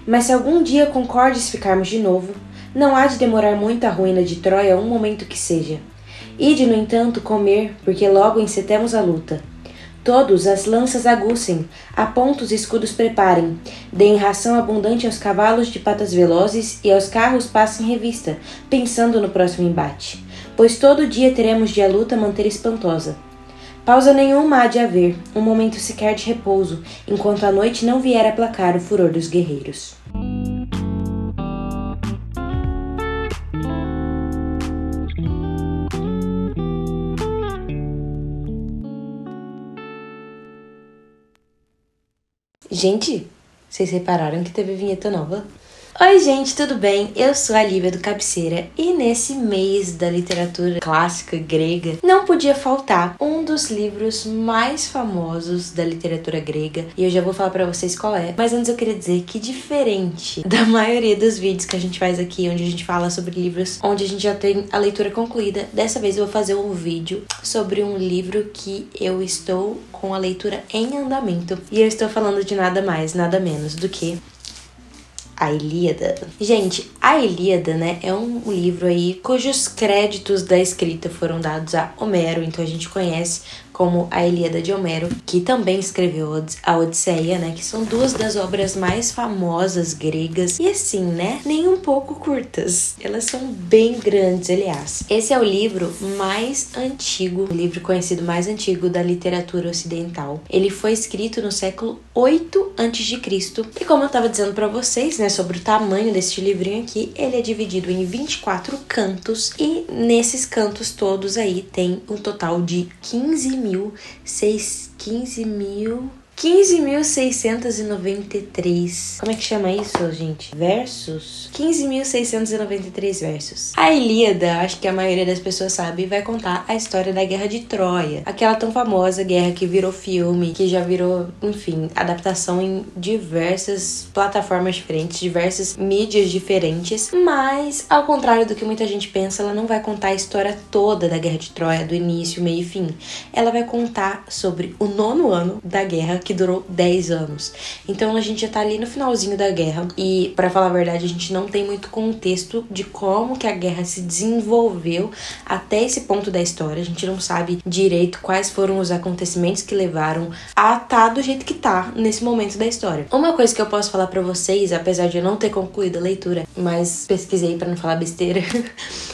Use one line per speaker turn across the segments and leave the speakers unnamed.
Mas se algum dia concordes ficarmos de novo, não há de demorar muito a ruína de Troia um momento que seja. Ide, no entanto, comer, porque logo encetemos a luta. Todos as lanças aguçem, a ponta os escudos preparem, deem ração abundante aos cavalos de patas velozes e aos carros passem revista, pensando no próximo embate. Pois todo dia teremos de a luta manter espantosa. Pausa nenhuma há de haver, um momento sequer de repouso, enquanto a noite não vier aplacar o furor dos guerreiros. Gente, vocês repararam que teve vinheta nova? Oi gente, tudo bem? Eu sou a Lívia do Cabeceira e nesse mês da literatura clássica grega não podia faltar um dos livros mais famosos da literatura grega e eu já vou falar pra vocês qual é. Mas antes eu queria dizer que diferente da maioria dos vídeos que a gente faz aqui, onde a gente fala sobre livros onde a gente já tem a leitura concluída, dessa vez eu vou fazer um vídeo sobre um livro que eu estou com a leitura em andamento e eu estou falando de nada mais, nada menos do que a Ilíada. Gente, a Ilíada, né, é um livro aí cujos créditos da escrita foram dados a Homero, então a gente conhece como a Ilíada de Homero, que também escreveu a Odisseia, né, que são duas das obras mais famosas gregas e assim, né, nem um pouco curtas. Elas são bem grandes, aliás. Esse é o livro mais antigo, o livro conhecido mais antigo da literatura ocidental. Ele foi escrito no século 8 a.C. e como eu tava dizendo pra vocês, né, sobre o tamanho desse livrinho aqui, ele é dividido em 24 cantos e nesses cantos todos aí tem um total de 15.693. Como é que chama isso, gente? Versos? 15.693 versos. A Ilíada, acho que a maioria das pessoas sabe, vai contar a história da Guerra de Troia. Aquela tão famosa guerra que virou filme, que já virou, enfim, adaptação em diversas plataformas diferentes, diversas mídias diferentes. Mas, ao contrário do que muita gente pensa, ela não vai contar a história toda da Guerra de Troia, do início, meio e fim. Ela vai contar sobre o 9º ano da guerra, que durou 10 anos. Então a gente já tá ali no finalzinho da guerra e, pra falar a verdade, a gente não tem muito contexto de como que a guerra se desenvolveu até esse ponto da história. A gente não sabe direito quais foram os acontecimentos que levaram a tá do jeito que tá nesse momento da história. Uma coisa que eu posso falar pra vocês, apesar de eu não ter concluído a leitura, mas pesquisei pra não falar besteira,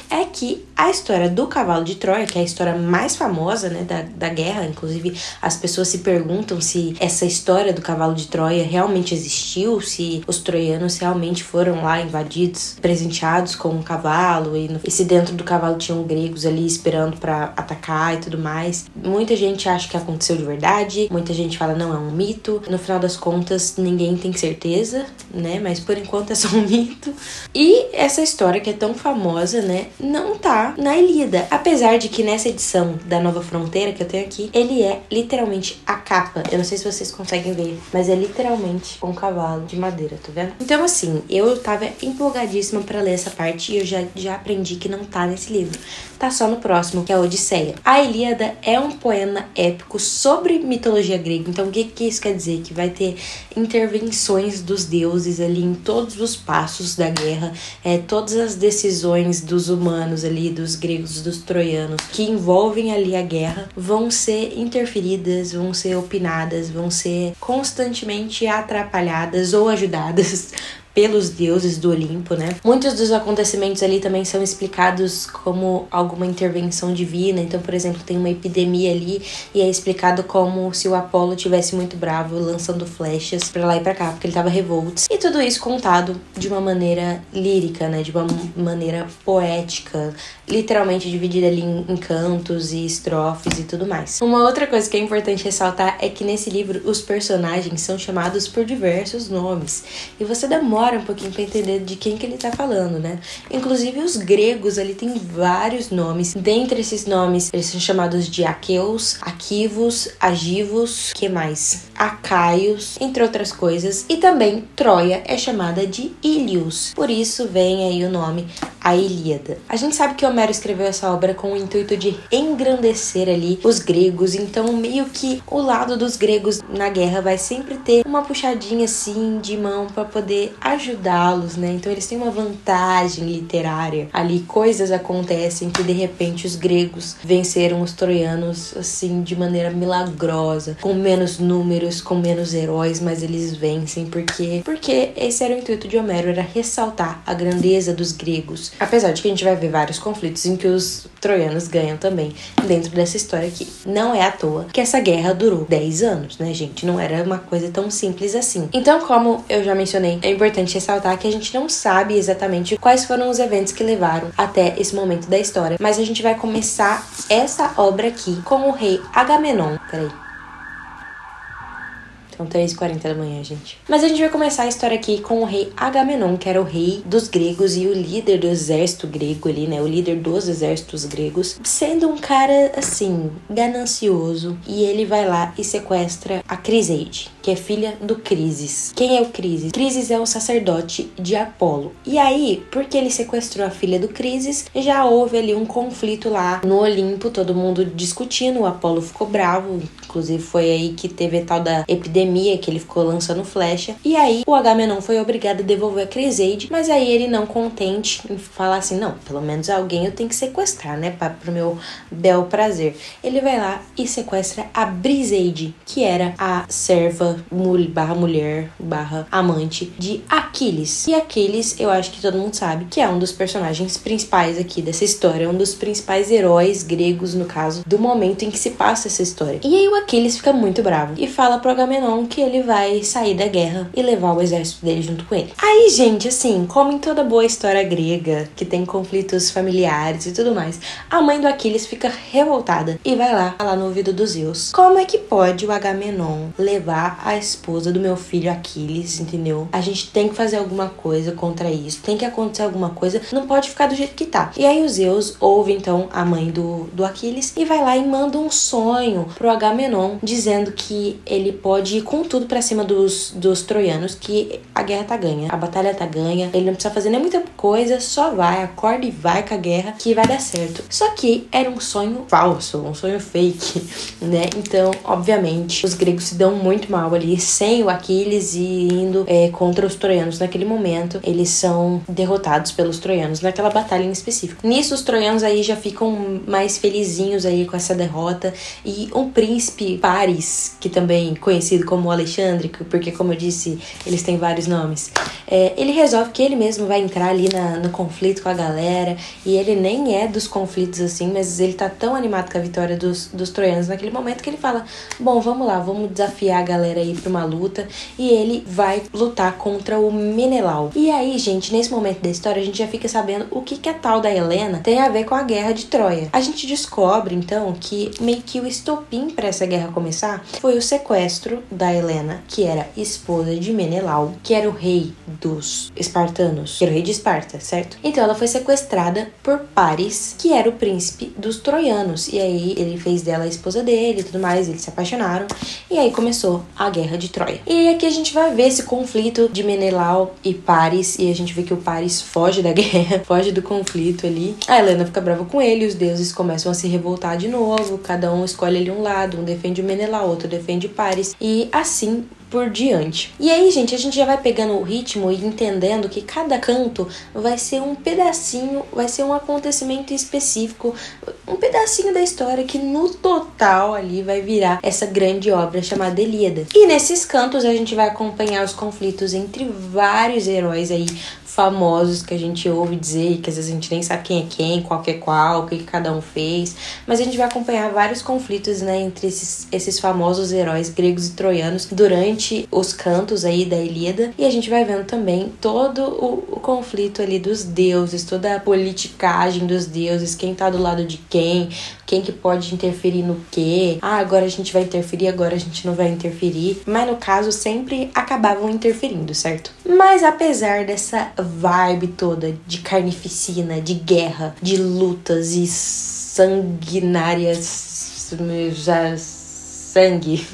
é que a história do cavalo de Troia, que é a história mais famosa, né, da guerra, inclusive as pessoas se perguntam se essa história do cavalo de Troia realmente existiu, se os troianos realmente foram lá invadidos, presenteados com um cavalo e se dentro do cavalo tinham gregos ali esperando pra atacar e tudo mais. Muita gente acha que aconteceu de verdade, muita gente fala não, é um mito. No final das contas, ninguém tem certeza, né, mas por enquanto é só um mito. E essa história que é tão famosa, né, não tá na Ilíada, apesar de que nessa edição da Nova Fronteira que eu tenho aqui, ele é literalmente a capa. Eu não sei se vocês conseguem ver, mas é literalmente um cavalo de madeira, tá vendo? Então assim, eu tava empolgadíssima pra ler essa parte e eu já aprendi que não tá nesse livro. Tá só no próximo, que é a Odisseia. A Ilíada é um poema épico sobre mitologia grega. Então o que isso quer dizer? Que vai ter intervenções dos deuses ali em todos os passos da guerra, todas as decisões dos humanos ali, dos gregos, dos troianos, que envolvem ali a guerra, vão ser interferidas, vão ser opinadas, vão ser constantemente atrapalhadas ou ajudadas pelos deuses do Olimpo, né? Muitos dos acontecimentos ali também são explicados como alguma intervenção divina. Então, por exemplo, tem uma epidemia ali e é explicado como se o Apolo tivesse muito bravo, lançando flechas pra lá e pra cá, porque ele tava revolto. E tudo isso contado de uma maneira lírica, né? De uma maneira poética, literalmente dividida ali em cantos e estrofes e tudo mais. Uma outra coisa que é importante ressaltar é que nesse livro os personagens são chamados por diversos nomes. E você demora um pouquinho pra entender de quem que ele tá falando, né? Inclusive os gregos ali tem vários nomes. Dentre esses nomes, eles são chamados de Aqueus, Aquivos, Agivos, que mais? Acaios, entre outras coisas. E também Troia é chamada de Ilios. Por isso vem aí o nome a Ilíada. A gente sabe que Homero escreveu essa obra com o intuito de engrandecer ali os gregos, então meio que o lado dos gregos na guerra vai sempre ter uma puxadinha assim de mão para poder ajudá-los, né? Então eles têm uma vantagem literária ali, coisas acontecem que de repente os gregos venceram os troianos assim de maneira milagrosa, com menos números, com menos heróis, mas eles vencem porque esse era o intuito de Homero, era ressaltar a grandeza dos gregos. Apesar de que a gente vai ver vários conflitos em que os troianos ganham também dentro dessa história aqui. Não é à toa que essa guerra durou 10 anos, né, gente? Não era uma coisa tão simples assim. Então, como eu já mencionei, é importante ressaltar que a gente não sabe exatamente quais foram os eventos que levaram até esse momento da história, mas a gente vai começar essa obra aqui com o rei Agamenon. Peraí. São 3h40 da manhã, gente. Mas a gente vai começar a história aqui com o rei Agamenon, que era o rei dos gregos e o líder do exército grego ali, né? O líder dos exércitos gregos, sendo um cara, assim, ganancioso. E ele vai lá e sequestra a Criseide, que é filha do Crises. Quem é o Crises? Crises é o sacerdote de Apolo. E aí, porque ele sequestrou a filha do Crises, já houve ali um conflito lá no Olimpo, todo mundo discutindo, o Apolo ficou bravo, inclusive foi aí que teve a tal da epidemia, que ele ficou lançando flecha. E aí, o Agamenon foi obrigado a devolver a Criseide, mas aí ele não contente em falar assim, não, pelo menos alguém eu tenho que sequestrar, né, pro meu bel prazer. Ele vai lá e sequestra a Briseide, que era a serva barra mulher barra amante de Aquiles. E Aquiles, eu acho que todo mundo sabe que é um dos personagens principais aqui dessa história, um dos principais heróis gregos, no caso, do momento em que se passa essa história. E aí o Aquiles fica muito bravo e fala pro Agamenon que ele vai sair da guerra e levar o exército dele junto com ele. Aí, gente, assim, como em toda boa história grega, que tem conflitos familiares e tudo mais, a mãe do Aquiles fica revoltada e vai lá falar no ouvido dos Zeus. Como é que pode o Agamenon levar a esposa do meu filho Aquiles, entendeu? A gente tem que fazer alguma coisa contra isso, tem que acontecer alguma coisa, não pode ficar do jeito que tá. E aí o Zeus ouve, então, a mãe do Aquiles e vai lá e manda um sonho pro Agamenon, dizendo que ele pode ir com tudo pra cima dos troianos, que a guerra tá ganha, a batalha tá ganha, ele não precisa fazer nem muita coisa, só vai, acorda e vai com a guerra, que vai dar certo. Só que era um sonho falso, um sonho fake, né? Então, obviamente, os gregos se dão muito mal ali, sem o Aquiles e indo contra os troianos naquele momento, eles são derrotados pelos troianos naquela batalha em específico. Nisso, os troianos aí já ficam mais felizinhos aí com essa derrota, e um príncipe Paris, que também conhecido como Alexandre, porque como eu disse, eles têm vários nomes, ele resolve que ele mesmo vai entrar ali no conflito com a galera, e ele nem é dos conflitos assim, mas ele tá tão animado com a vitória dos troianos naquele momento que ele fala, bom, vamos lá, vamos desafiar a galera aí pra uma luta, e ele vai lutar contra o Menelau. E aí, gente, nesse momento da história, a gente já fica sabendo o que a tal da Helena tem a ver com a guerra de Troia. A gente descobre, então, que meio que o estopim pra essa guerra começar foi o sequestro da Helena, que era esposa de Menelau, que era o rei dos espartanos, que era o rei de Esparta, certo? Então ela foi sequestrada por Paris, que era o príncipe dos troianos, e aí ele fez dela a esposa dele e tudo mais, eles se apaixonaram, e aí começou a guerra de Troia. E aqui a gente vai ver esse conflito de Menelau e Paris, e a gente vê que o Paris foge da guerra, foge do conflito ali, a Helena fica brava com ele, os deuses começam a se revoltar de novo, cada um escolhe ali um lado, um defende o Menelau, outro defende Paris, e assim por diante. E aí, gente, a gente já vai pegando o ritmo e entendendo que cada canto vai ser um pedacinho, vai ser um acontecimento específico, um pedacinho da história que no total ali vai virar essa grande obra chamada Ilíada. E nesses cantos a gente vai acompanhar os conflitos entre vários heróis aí famosos que a gente ouve dizer, que às vezes a gente nem sabe quem é quem, qual que é qual, o que cada um fez, mas a gente vai acompanhar vários conflitos, né, entre esses famosos heróis gregos e troianos durante os cantos aí da Ilíada, e a gente vai vendo também todo o conflito ali dos deuses, toda a politicagem dos deuses, quem tá do lado de quem que pode interferir no quê, agora a gente vai interferir, agora a gente não vai interferir, mas no caso sempre acabavam interferindo, certo? Mas apesar dessa vibe toda de carnificina, de guerra, de lutas e sanguinárias sangue,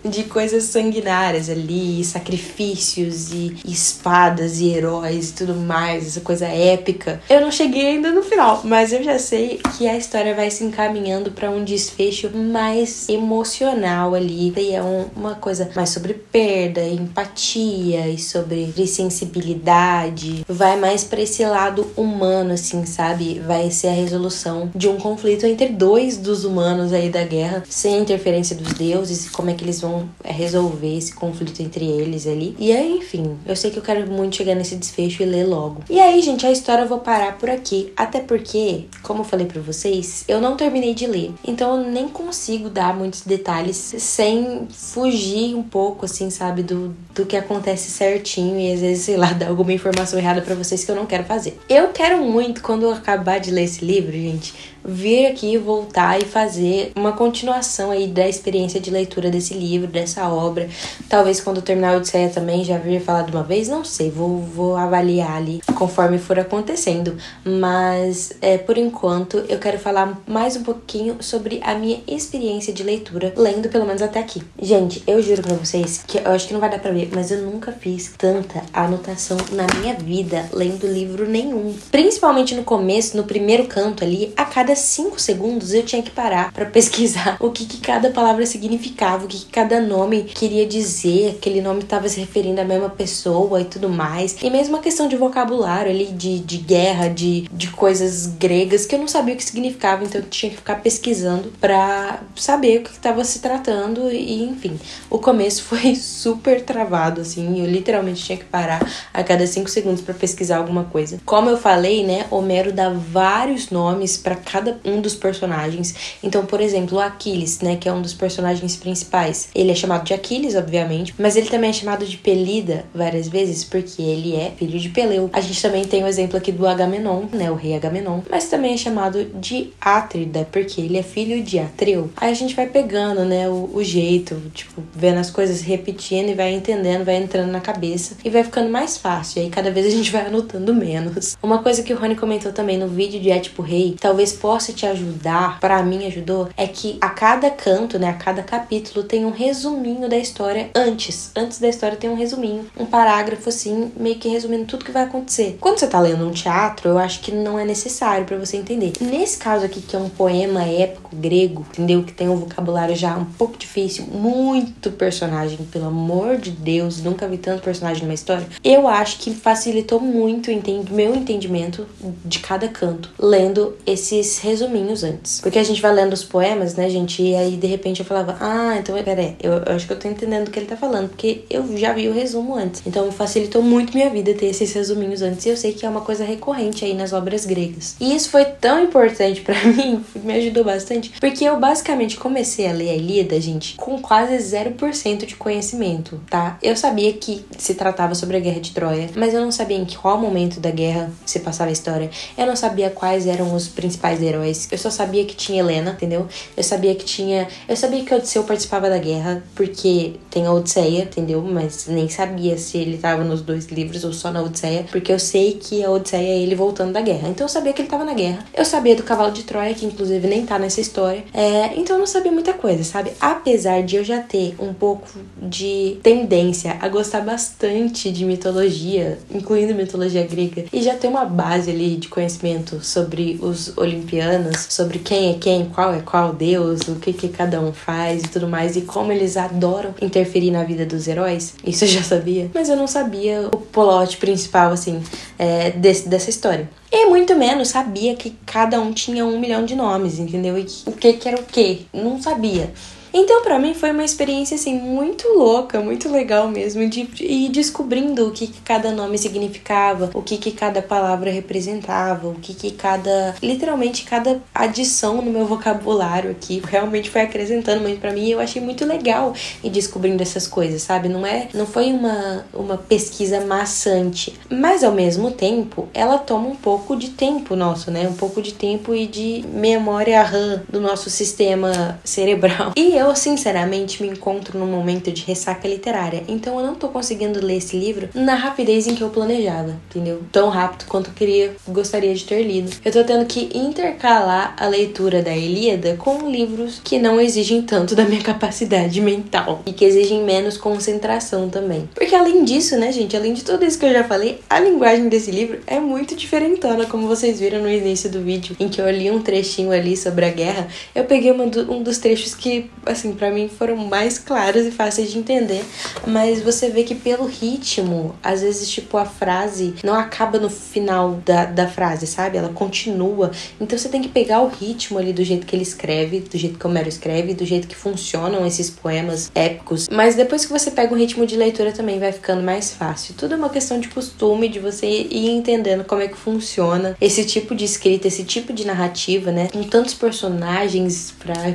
de coisas sanguinárias ali, sacrifícios e espadas e heróis e tudo mais, essa coisa épica. Eu não cheguei ainda no final, mas eu já sei que a história vai se encaminhando para um desfecho mais emocional ali, e é uma coisa mais sobre perda, empatia e sobre sensibilidade, vai mais para esse lado humano, assim, sabe? Vai ser a resolução de um conflito entre dois dos humanos aí da guerra, sem a interferência dos deuses, e como é que eles vão resolver esse conflito entre eles ali. E aí, enfim, eu sei que eu quero muito chegar nesse desfecho e ler logo. E aí, gente, a história eu vou parar por aqui, até porque, como eu falei pra vocês, eu não terminei de ler, então eu nem consigo dar muitos detalhes sem fugir um pouco, assim, sabe, do que acontece certinho e às vezes, sei lá, dar alguma informação errada pra vocês que eu não quero fazer. Eu quero muito, quando eu acabar de ler esse livro, gente, vir aqui, voltar e fazer uma continuação aí da experiência de leitura desse livro, dessa obra. Talvez quando eu terminar a Odisseia também já vir falar de uma vez, não sei, vou avaliar ali conforme for acontecendo. Mas, por enquanto, eu quero falar mais um pouquinho sobre a minha experiência de leitura, lendo pelo menos até aqui. Gente, eu juro pra vocês que eu acho que não vai dar pra ver, mas eu nunca fiz tanta anotação na minha vida lendo livro nenhum. Principalmente no começo, no primeiro canto ali, a cada 5 segundos eu tinha que parar pra pesquisar o que cada palavra significava, o que cada nome queria dizer, aquele nome estava se referindo à mesma pessoa e tudo mais. E mesmo a questão de vocabulário ali, de guerra, de coisas gregas que eu não sabia o que significava, então eu tinha que ficar pesquisando pra saber o que estava se tratando e enfim. O começo foi super travado, assim, eu literalmente tinha que parar a cada 5 segundos pra pesquisar alguma coisa. Como eu falei, né, Homero dá vários nomes pra cada um dos personagens. Então, por exemplo, o Aquiles, né, que é um dos personagens principais, ele é chamado de Aquiles, obviamente, mas ele também é chamado de Pelida várias vezes, porque ele é filho de Peleu. A gente também tem o exemplo aqui do Agamenon, né, o rei Agamenon, mas também é chamado de Átrida, porque ele é filho de Atreu. Aí a gente vai pegando, né, o jeito, tipo, vendo as coisas repetindo e vai entendendo, vai entrando na cabeça e vai ficando mais fácil. E aí cada vez a gente vai anotando menos. Uma coisa que o Rony comentou também no vídeo de Édipo Rei, talvez possa te ajudar, pra mim ajudou, é que a cada canto, né, a cada capítulo tem um resuminho da história antes da história tem um resuminho, um parágrafo assim, meio que resumindo tudo que vai acontecer. Quando você tá lendo um teatro, eu acho que não é necessário pra você entender. Nesse caso aqui, que é um poema épico grego, entendeu? Que tem um vocabulário já um pouco difícil, muito personagem, pelo amor de Deus, nunca vi tanto personagem numa história. Eu acho que facilitou muito o meu entendimento de cada canto, lendo esses resuminhos antes. Porque a gente vai lendo os poemas, né, gente? E aí, de repente, eu falava, então, peraí, eu acho que eu tô entendendo o que ele tá falando, porque eu já vi o resumo antes. Então, facilitou muito minha vida ter esses resuminhos antes. E eu sei que é uma coisa recorrente aí nas obras gregas. E isso foi tão importante pra mim, me ajudou bastante, porque eu basicamente comecei a ler a Ilíada, gente, com quase 0% de conhecimento, tá? Eu sabia que se tratava sobre a Guerra de Troia, mas eu não sabia em qual momento da guerra se passava a história. Eu não sabia quais eram os principais heróis. Eu só sabia que tinha Helena, entendeu? Eu sabia que Odisseu participava da guerra, porque tem a Odisseia, entendeu? Mas nem sabia se ele tava nos 2 livros ou só na Odisseia, porque eu sei que a Odisseia é ele voltando da guerra. Então eu sabia que ele tava na guerra. Eu sabia do cavalo de Troia, que inclusive nem tá nessa história. Então eu não sabia muita coisa, sabe? Apesar de eu já ter um pouco de tendência a gostar bastante de mitologia, incluindo mitologia grega, e já ter uma base ali de conhecimento sobre os olimpianos, sobre quem é quem, qual é qual deus, o que cada um faz e tudo mais, e como eles adoram interferir na vida dos heróis. Isso eu já sabia, mas eu não sabia o plot principal, assim, dessa história. E muito menos sabia que cada um tinha 1 milhão de nomes, entendeu? E o que era o que? Não sabia. Então, pra mim, foi uma experiência, assim, muito louca, muito legal mesmo, de ir descobrindo o que cada nome significava, o que cada palavra representava, o que literalmente, cada adição no meu vocabulário aqui realmente foi acrescentando muito pra mim, e eu achei muito legal ir descobrindo essas coisas, sabe? Não foi uma pesquisa maçante, mas, ao mesmo tempo, ela toma um pouco de tempo nosso, né? Um pouco de tempo e de memória RAM do nosso sistema cerebral. E eu, sinceramente, me encontro num momento de ressaca literária, então eu não tô conseguindo ler esse livro na rapidez em que eu planejava, entendeu? Tão rápido quanto eu gostaria de ter lido. Eu tô tendo que intercalar a leitura da Ilíada com livros que não exigem tanto da minha capacidade mental e que exigem menos concentração também. Porque além disso, né, gente, além de tudo isso que eu já falei, a linguagem desse livro é muito diferentona, como vocês viram no início do vídeo, em que eu li um trechinho ali sobre a guerra. Eu peguei um dos trechos que, assim, pra mim foram mais claros e fáceis de entender, mas você vê que pelo ritmo, às vezes, tipo, a frase não acaba no final da frase, sabe? Ela continua. Então você tem que pegar o ritmo ali do jeito que ele escreve, do jeito que o Homero escreve, do jeito que funcionam esses poemas épicos. Mas depois que você pega o ritmo de leitura também vai ficando mais fácil. Tudo é uma questão de costume, de você ir entendendo como é que funciona esse tipo de escrita, esse tipo de narrativa, né? Com tantos personagens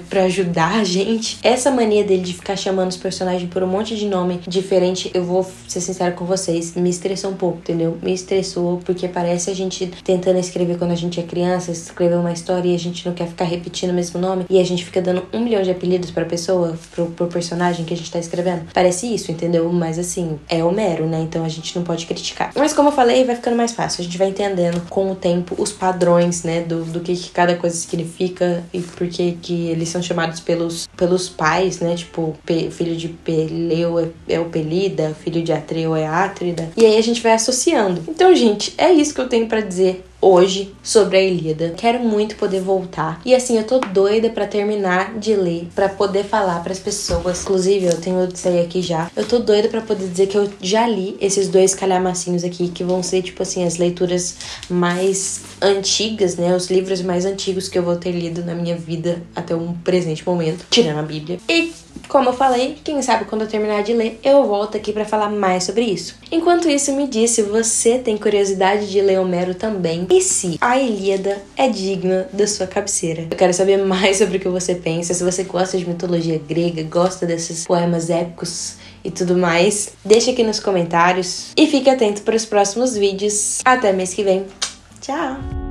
pra ajudar a gente. Essa mania dele de ficar chamando os personagens por um monte de nome diferente, eu vou ser sincera com vocês, me estressou um pouco, entendeu? Me estressou porque parece a gente tentando escrever quando a gente é criança, escrever uma história e a gente não quer ficar repetindo o mesmo nome e a gente fica dando 1 milhão de apelidos pra pessoa, pro personagem que a gente tá escrevendo. Parece isso, entendeu? Mas assim, é Homero, né? Então a gente não pode criticar. Mas como eu falei, vai ficando mais fácil. A gente vai entendendo com o tempo os padrões, né? Do que cada coisa significa e por que eles são chamados pelos pais, né? Tipo, filho de Peleu é o Pelida, filho de Atreu é Átrida. E aí a gente vai associando. Então, gente, é isso que eu tenho pra dizer hoje sobre a Ilíada. Quero muito poder voltar. E assim, eu tô doida pra terminar de ler, pra poder falar pras pessoas. Inclusive, eu tenho isso aí aqui já. Eu tô doida pra poder dizer que eu já li esses 2 calhamacinhos aqui, que vão ser, tipo assim, as leituras mais antigas, né? Os livros mais antigos que eu vou ter lido na minha vida até o presente momento, tirando a Bíblia. E como eu falei, quem sabe quando eu terminar de ler, eu volto aqui pra falar mais sobre isso. Enquanto isso, me diz se você tem curiosidade de ler Homero também e se a Ilíada é digna da sua cabeceira. Eu quero saber mais sobre o que você pensa, se você gosta de mitologia grega, gosta desses poemas épicos e tudo mais. Deixa aqui nos comentários e fique atento para os próximos vídeos. Até mês que vem. Tchau!